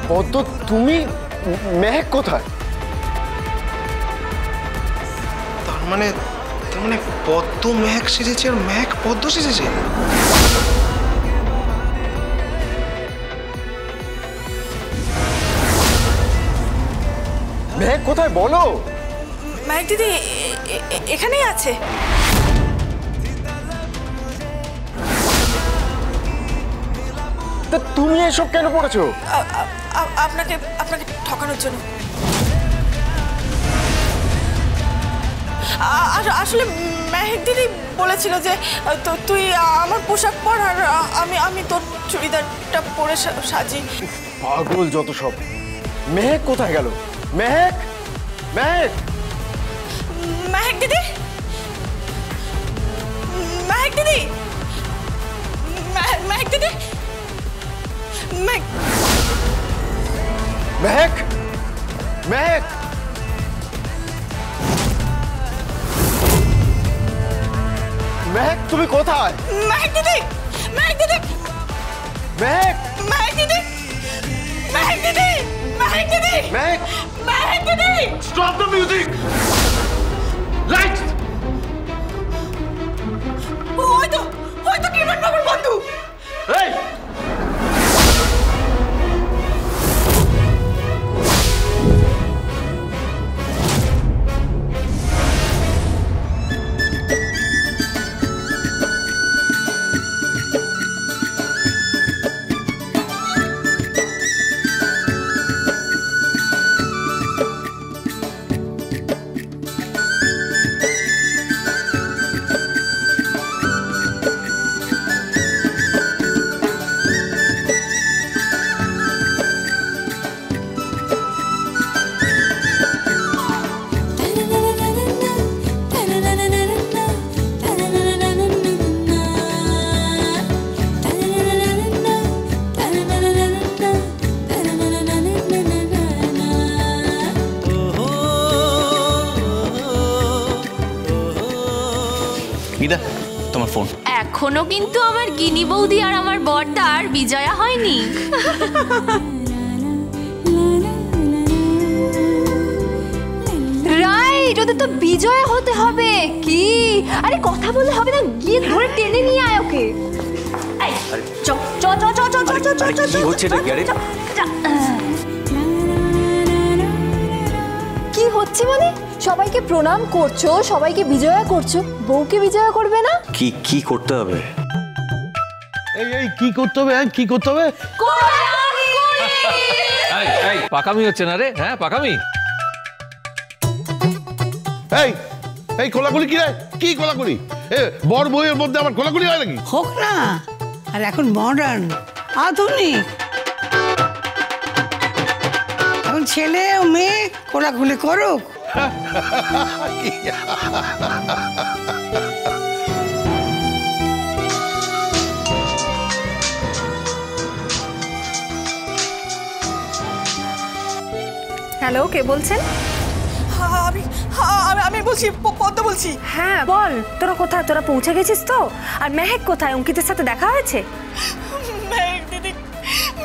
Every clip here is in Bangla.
পদ্ম, তুমি? মেহেক কোথায়? তার মানে পদ্ম মেহেক সেজেছে আর মেহেক পদ্ম সেজেছে। মেহেক কোথায় বলো? মেহেক দিদি এখানেই আছে। তা তুমি এসব কেন পড়েছো? আপনাকে ঠকানোর জন্য। আসলে মেহেক দিদি বলেছিল যে তুই আমার পোশাক পর আর আমি তোর চুড়িদারটা পরে সাজি। পাগল যত সব। মেহেক কোথায় গেল? মেহেক, মেহেক, মেহেক দিদি, মেহেক দিদি, মেহেক দিদি, মেহেক, মেহেক, মেহেক, মেহেক তুমি কোথায়? মেহেক দিদি, মেহেক দিদি, মেহেক, মেহেক দিদি, মেহেক দিদি, মেহেক দিদি, মেহেক, মেহেক দিদি। Stop the music! লাইটস! হয়তো কিরণ বাবুর বন্ধু। এই গীতা, তোমার ফোন। এখনো কিন্তু আমার গিনি বৌদি আর আমার বড়দার বিজয়া হয়নি। রাইট, ওদের তো বিজয় হতে হবে। কি আরে কথা বললে হবে না, গিয়ে ধরে টেনে নিয়ে আয় ওকে। চ চ চ চ চ চ চ চ চ। কি হচ্ছে এটা? কি হচ্ছে মানে? সবাইকে প্রণাম করছো, সবাইকে বিজয়া করছো, বউকে বিজয়া করবে না? কি করতে হবে? এই কি করতে হবে? কি করতে হবে? এই পাকামি হচ্ছে না রে? হ্যাঁ পাকামি। এই কোলাকুলি কি রে? কি কোলাকুলি? বর বউয়ের মধ্যে আবার কোলাকুলি হয় নাকি? হোক না, আর এখন মডার্ন আধুনিক, এখন ছেলে ও মেয়ে কোলাকুলি করুক। হ্যালো, কে বলছেন? আমি বলছি, পদ্ম বলছি। হ্যাঁ বল, তোরা কোথায়? তোরা পৌঁছে গেছিস তো? আর মেহেক কোথায়? অঙ্কিতের সাথে দেখা হয়েছে?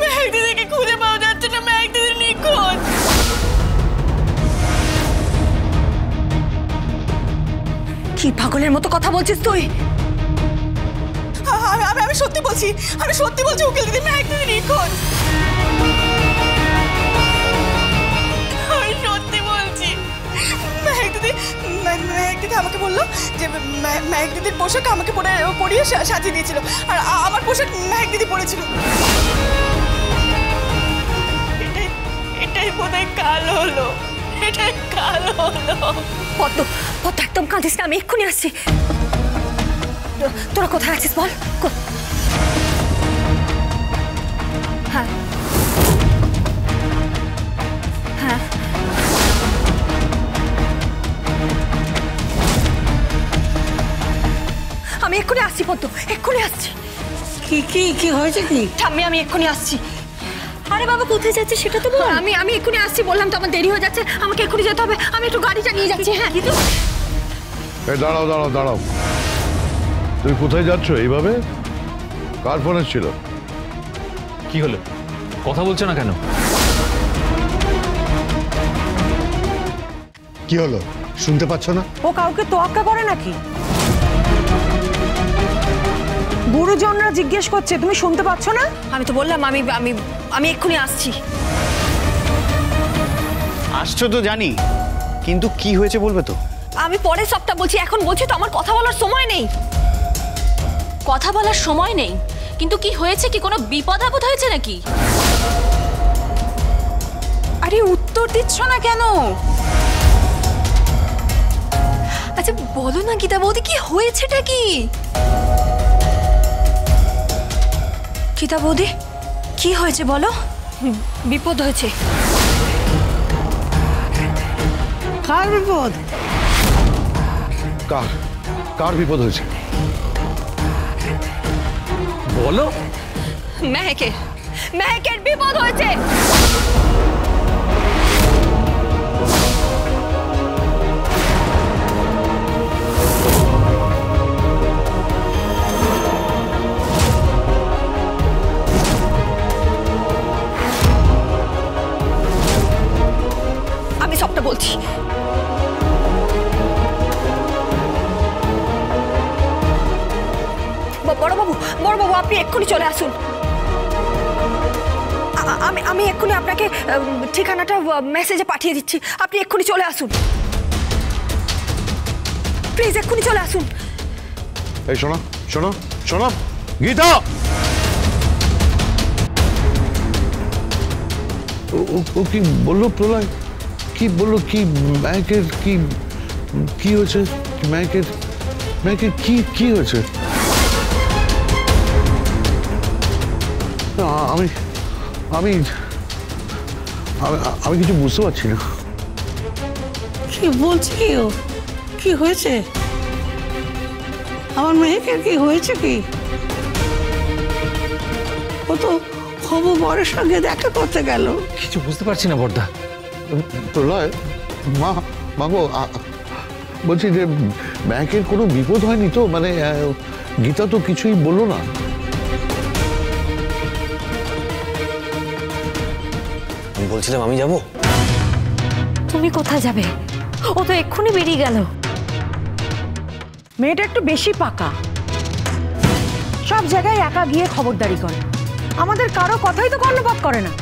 মেহেক দিদিকে খুঁজে পাওয়া যাচ্ছে না, মেহেক দিদি নিখোঁজ। কি পাগলের মতো কথা বলছিস তুই? আমি সত্যি বলছি, উকিল দিদি, মেহেক দিদি নিখোঁজ। আমি সত্যি বলছি। মেহেক দিদি আমাকে বললো যে মেহেক দিদির পোশাক আমাকে পরিয়ে সাজিয়ে দিয়েছিল, আর আমার পোশাক মেহেক দিদি পরেছিল। এটাই বোধহয় কাল হলো। পদ্ম, একদম কাঁদিস না, আমি এক্ষুনি আসছি। তোরা কোথায় আছিস বল? হ্যাঁ হ্যাঁ, আমি এক্ষুনি আসছি পদ্ম, এক্ষুনি আসছি। কি হয়েছে? কি ঠাম্মি, আমি এক্ষুনি আসছি। আরে বাবা, কোথায় যাচ্ছে সেটা তো বল। আমি এক্ষুনি আসছি, বললাম তো আমার দেরি হয়ে যাচ্ছে, আমাকে এক্ষুনি যেতে হবে। আমি একটু গাড়িটা নিয়ে যাচ্ছি। হ্যাঁ দাঁড়াও, তুমি কোথায় যাচ্ছ এইভাবে? কার ফোন ছিল? কি হলো? কথা বলছো না কেন? কি হলো শুনতে পাচ্ছ না? ও কাউকে তোয়াক্কা করে নাকি? গুরুজনরা জিজ্ঞেস করছে, তুমি শুনতে পাচ্ছ না? আমি তো বললাম আমি আমি আমি এক্ষুনি আসছি। আসছো তো জানি, কিন্তু কি হয়েছে বলবে তো? আমি পরে সবটা বলছি, এখন বলছি তো আমার কথা বলার সময় নেই। কথা বলার সময় নেই, কিন্তু কি হয়েছে? কি কোনো বিপদ আপদ হয়েছে নাকি? আরে উত্তর দিচ্ছ না কেন? আচ্ছা বলো না গীতা বৌদি, কি হয়েছেটা কি? গীতা বৌদি কি হয়েছে বলো? বিপদ হয়েছে। কার বিপদ? কার কার বিপদ হয়েছে? বলো। মেহেকের বিপদ হয়েছে। আমি সবটা বলছি। বড়বাবু আপনি এক্ষুনি চলে আসুন। আমি এক্ষুনি আপনাকে ঠিকানাটা মেসেজে পাঠিয়ে দিচ্ছি, আপনি এক্ষুনি চলে আসুন, প্লিজ এক্ষুনি চলে আসুন। এই শোনো শোনো শোনো গীতা, ও কি বললো প্রলয়? কি বললো? কি মেহেকের কি কি হয়েছে? মেহেকের মেহেকের কি কি হয়েছে? আমি আমি আমি কিছু বুঝতে পারছি না। কি বলছে কি ও? কি হয়েছে? আমার মেয়েকে কি হয়েছে? কি ও তো হবু বরের সঙ্গে দেখা করতে গেল। কিছু বুঝতে পারছি না বর্দা। প্রলয়, মাগো বলছি যে ব্যাংকের কোনো বিপদ হয়নি তো? মানে গীতা তো কিছুই বললো না। আমি বলছিলাম আমি যাব। তুমি কোথায় যাবে? ও তো এক্ষুনি বেরিয়ে গেল। মেয়েটা একটু বেশি পাকা, সব জায়গায় একা গিয়ে খবরদারি করে, আমাদের কারো কথাই তো কর্ণপাত করে না।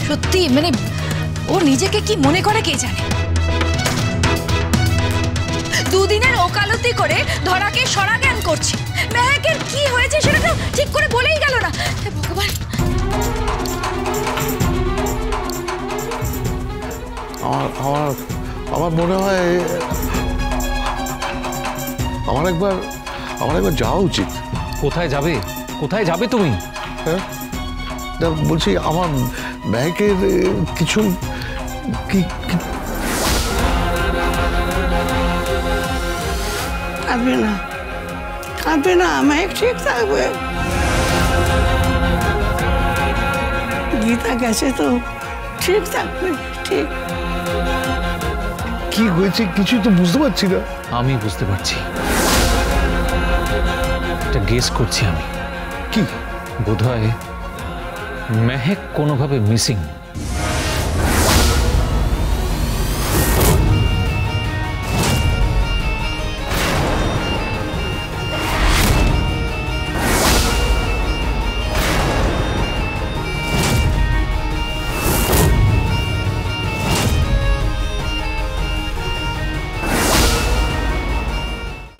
সত্যি মানে ও নিজেকে কি মনে করে কে জানে। দুদিনের ওকালতি করে ধরাকে সরা জ্ঞান করছে। মেহেকের কি হয়েছে সেটা তো ঠিক করে বলেই গেল না। ভগবান, আমার মনে হয় আমার একবার যাওয়া উচিত। কোথায় যাবে? কোথায় যাবে তুমি? হ্যাঁ বলছি আমার ব্যাংকের কিছু কি কাঁদবে না, কাঁদবে না, মেঘ ঠিক থাকবে। গীতা গেছে তো ঠিক থাকবে, ঠিক। কি হয়েছে কিছুই তো বুঝতে পারছি না। আমি বুঝতে পারছি, এটা গেস করছি আমি। কি? বোধহয় মেহেক কোনোভাবে মিসিং।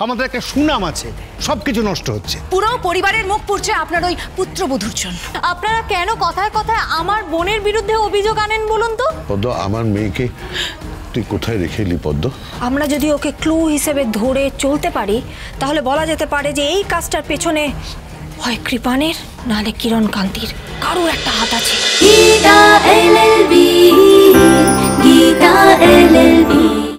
আমাদের একটা সুনাম আছে, সবকিছু নষ্ট হচ্ছে। পুরো পরিবারের মুখ পুড়ছে আপনার ওই পুত্রবধূর জন্য। আপনারা কেন কথায় কথায় আমার বোনের বিরুদ্ধে অভিযোগ আনেন বলুন তো? পদ্ম, আমার মেয়েকে তুই কোথায় রেখে এলি পদ্ম? আমরা যদি ওকে ক্লু হিসেবে ধরে চলতে পারি তাহলে বলা যেতে পারে যে এই কাজটার পেছনে হয় কৃপানের নাহলে কিরণ কান্তির কারোর একটা হাত আছে। Gita LLB, Gita LLB।